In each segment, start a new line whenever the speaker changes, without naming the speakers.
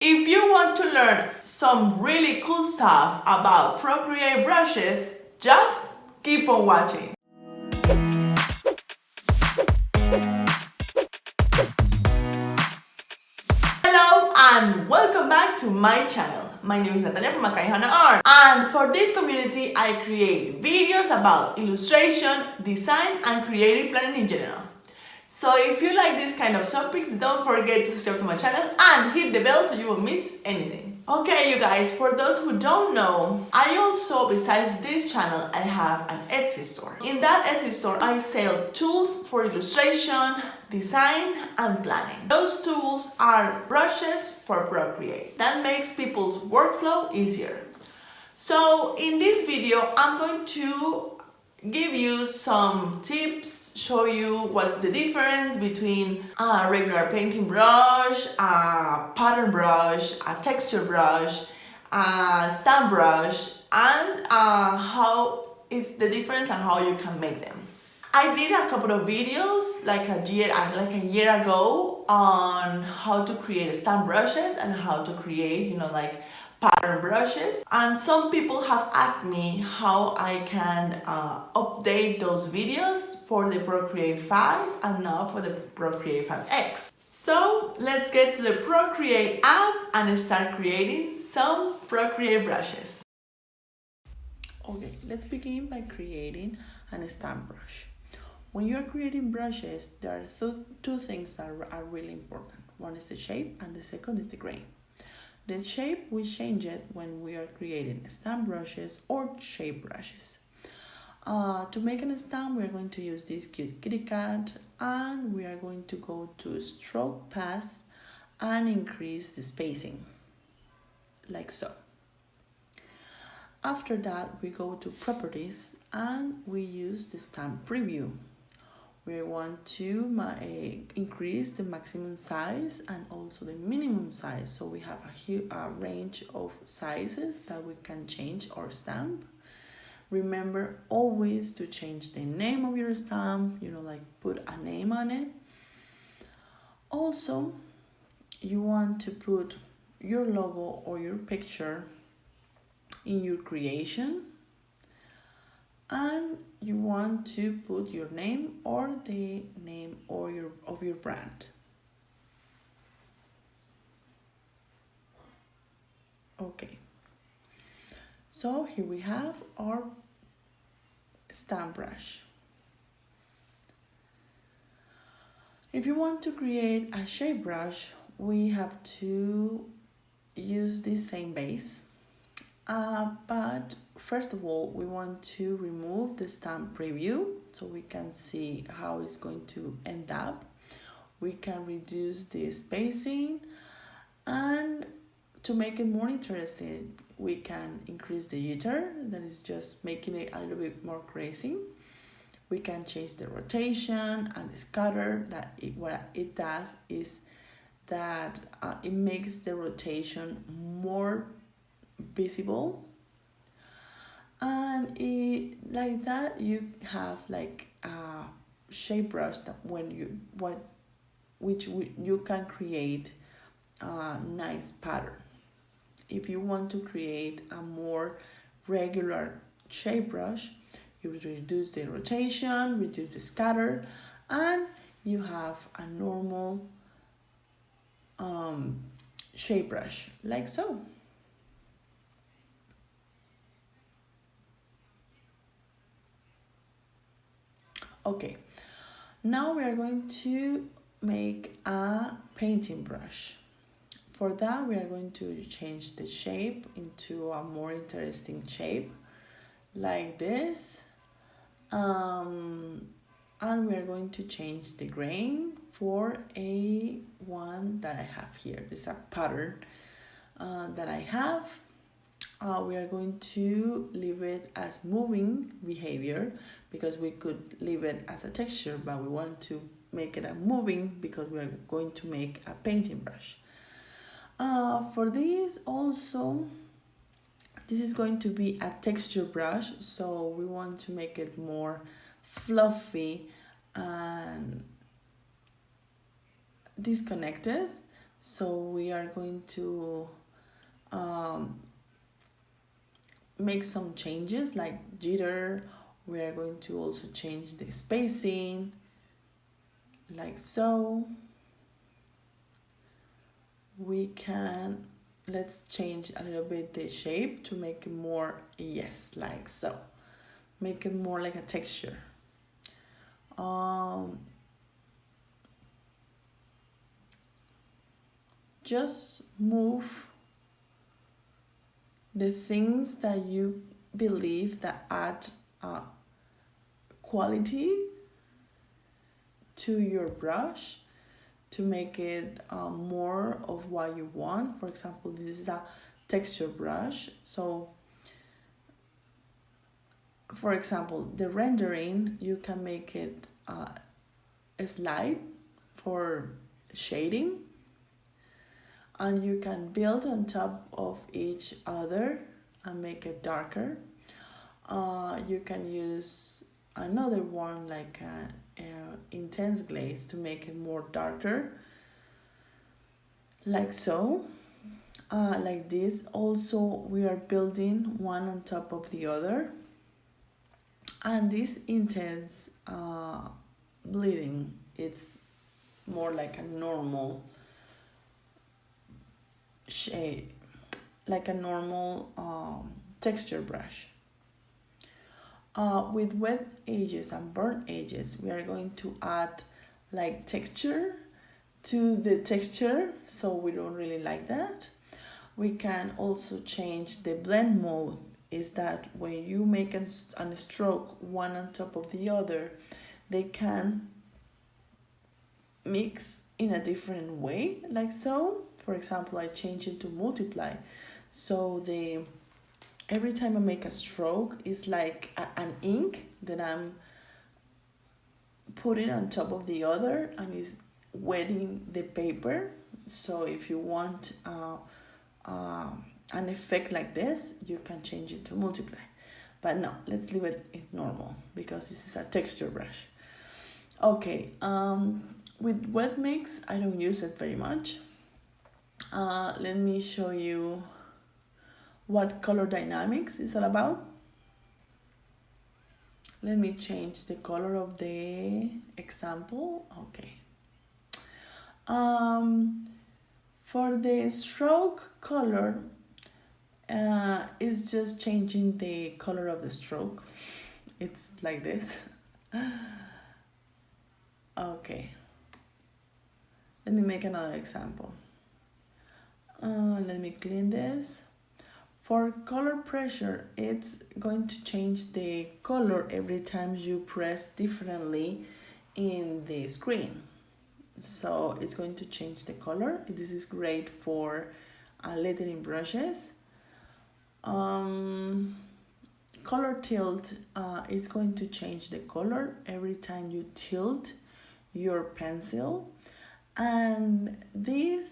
If you want to learn some really cool stuff about Procreate brushes, just keep on watching. Hello and welcome back to my channel. My name is Natalia from Hana Art, and for this community I create videos about illustration, design and creative planning in general. So if you like this kind of topics, don't forget to subscribe to my channel and hit the bell so you won't miss anything. Okay, you guys, for those who don't know, I also, besides this channel, I have an Etsy store. In that Etsy store, I sell tools for illustration, design, and planning. Those tools are brushes for Procreate. That makes people's workflow easier. So in this video, I'm going to give you some tips, show you what's the difference between a regular painting brush, a pattern brush, a texture brush, a stamp brush, and how is the difference and how you can make them. I did a couple of videos like a year ago on how to create stamp brushes and how to create, like pattern brushes, and some people have asked me how I can update those videos for the Procreate 5 and now for the Procreate 5X. So let's get to the Procreate app and start creating some Procreate brushes. Okay, let's begin by creating a stamp brush. When you're creating brushes, there are two things that are really important. One is the shape and the second is the grain. The shape, we change it when we are creating stamp brushes or shape brushes. To make a stamp, we are going to use this cute kitty cat, and we are going to go to stroke path and increase the spacing, like so. After that, we go to properties and we use the stamp preview. We want to increase the maximum size and also the minimum size, so we have a range of sizes that we can change our stamp. Remember always to change the name of your stamp, like put a name on it. Also, you want to put your logo or your picture in your creation, and you want to put your name or the name of your brand. Okay, so here we have our stamp brush. If you want to create a shape brush, we have to use the same base, but first of all, we want to remove the stamp preview so we can see how it's going to end up. We can reduce the spacing, and to make it more interesting, we can increase the jitter, that is just making it a little bit more crazy. We can change the rotation and the scatter. What it does is that it makes the rotation more visible, and like that you have like a shape brush that you can create a nice pattern. If you want to create a more regular shape brush, you reduce the rotation, reduce the scatter, and you have a normal shape brush like so. Okay, now we are going to make a painting brush. For that, we are going to change the shape into a more interesting shape, like this. And we are going to change the grain for a one that I have here. This is a pattern that I have. We are going to leave it as moving behavior because we could leave it as a texture, but we want to make it a moving because we are going to make a painting brush. For this also, this is going to be a texture brush, so we want to make it more fluffy and disconnected. So we are going to make some changes like jitter. We are going to also change the spacing, like so. We can, let's change a little bit the shape to make it more, yes, like so. Make it more like a texture. Just move the things that you believe that add quality to your brush to make it more of what you want. For example, this is a texture brush. So, for example, the rendering, you can make it a slide for shading, and you can build on top of each other and make it darker. You can use another one like intense glaze to make it more darker, like so. Like this. Also, we are building one on top of the other, and this intense bleeding, it's more like a normal shade, like a normal texture brush. With wet edges and burnt edges, we are going to add like texture to the texture, so we don't really like that. We can also change the blend mode, is that when you make a stroke one on top of the other, they can mix in a different way, like so. For example, I change it to multiply, so every time I make a stroke, it's like an ink that I'm putting on top of the other, and is wetting the paper. So if you want an effect like this, you can change it to multiply. But no, let's leave it in normal because this is a texture brush. Okay, with wet mix, I don't use it very much. Let me show you what color dynamics is all about. Let me change the color of the example. Okay. For the stroke color, it's just changing the color of the stroke. It's like this. Okay. Let me make another example. Let me clean this. For color pressure, it's going to change the color every time you press differently in the screen. So it's going to change the color. This is great for lettering brushes. Color tilt is going to change the color every time you tilt your pencil. And this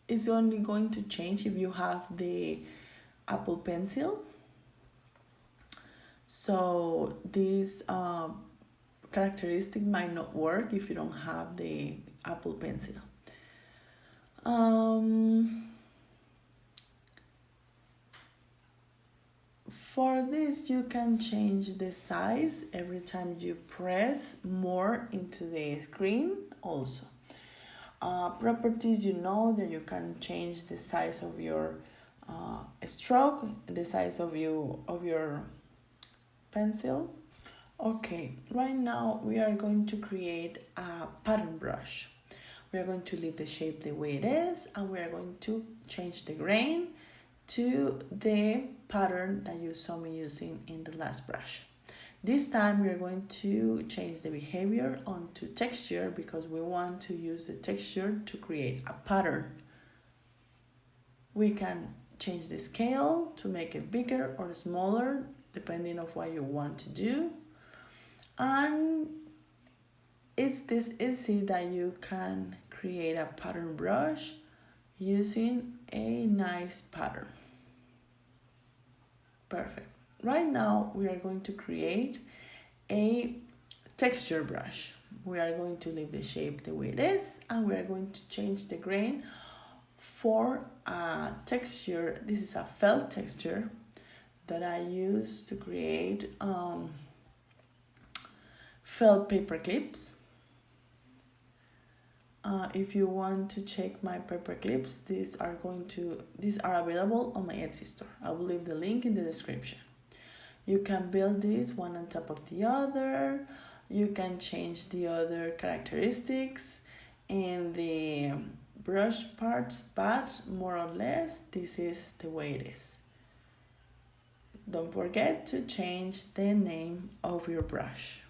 is only going to change if you have the Apple Pencil. So this characteristic might not work if you don't have the Apple Pencil. For this, you can change the size every time you press more into the screen also. Properties, you know that you can change the size of your stroke, the size of your pencil. Okay, right now we are going to create a pattern brush. We are going to leave the shape the way it is, and we are going to change the grain to the pattern that you saw me using in the last brush. This time we are going to change the behavior onto texture because we want to use the texture to create a pattern. We can change the scale to make it bigger or smaller depending on what you want to do. And it's this easy that you can create a pattern brush using a nice pattern. Perfect. Right now we are going to create a texture brush. We are going to leave the shape the way it is, and we are going to change the grain for a texture. This is a felt texture that I use to create felt paper clips. If you want to check my paper clips, these are available on my Etsy store. I will leave the link in the description. You can build this one on top of the other. You can change the other characteristics and the brush parts, but more or less this is the way it is. Don't forget to change the name of your brush.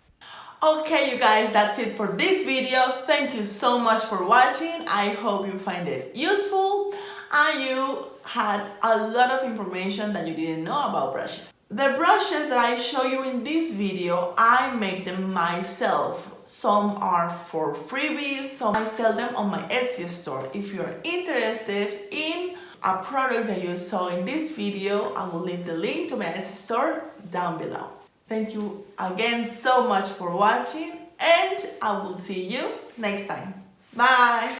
Okay, you guys, that's it for this video. Thank you so much for watching. I hope you find it useful and you had a lot of information that you didn't know about brushes. The brushes that I show you in this video, I make them myself. Some are for freebies, some I sell them on my Etsy store. If you're interested in a product that you saw in this video, I will leave the link to my Etsy store down below. Thank you again so much for watching, and I will see you next time. Bye!